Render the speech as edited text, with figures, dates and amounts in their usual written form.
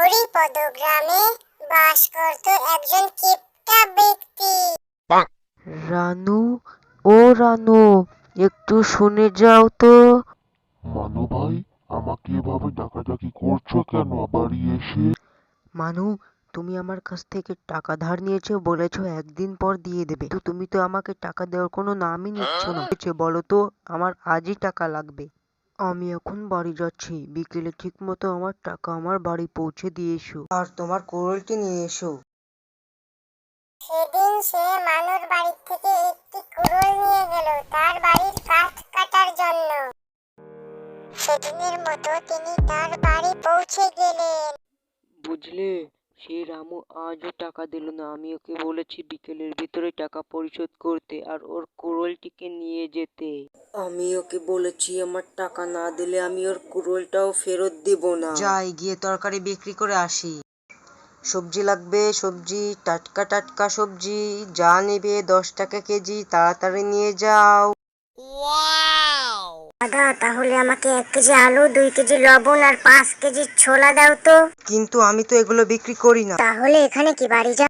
হরিপদ গ্রামে বাস করত একজন কিপটা ব্যক্তি। রানু, ও রানু, একটু শুনে যাও তো। মানু ভাই, আমাকে এভাবে ডাকাডাকি করছো কেন বাড়ি এসে? মানু, তুমি আমার কাছ থেকে টাকা ধার নিয়েছো, বলেছো একদিন পর দিয়ে দেবে, তো তুমি তো আমাকে টাকা দেওয়ার কোনো নামই নিচ্ছ না। হয়েছে বলো তো, আমার আজই টাকা লাগবে। আমি এখন বাড়ি যাচ্ছি, বিকেলে ঠিক মতো আমার টাকা আমার বাড়ি পৌঁছে দিয়ে এসো, আর তোমার কোরলটি নিয়ে এসো। সেদিন সে মানুর বাড়ি থেকে একটি কুড়োল নিয়ে গেল তার বাড়ির কাঠ কাটার জন্য। সেদিনের মতো তিনি তার বাড়ি পৌঁছে গেলেন। বুঝলে, সেই রামু আজও টাকা দিল না। আমি ওকে বলেছি বিকেলের ভিতরে টাকা পরিশোধ করতে আর ওর কুড়োলটিকে নিয়ে যেতে। আমি ওকে বলেছি আমার টাকা না দিলে আমি ওর কুড়োলটাও ফেরত দিব না। যাই গিয়ে তরকারি বিক্রি করে আসি। সবজি লাগবে, সবজি, টাটকা টাটকা সবজি, যা নেবে 10 টাকা কেজি, তাড়াতাড়ি নিয়ে যাও। দাদা, তাহলে আমাকে 1 কেজি আলু, 2 কেজি লবণ আর 5 কেজি ছোলা দাও তো। কিন্তু আমি তো এগুলো বিক্রি করি না। তাহলে এখানে কি বাড়ি যা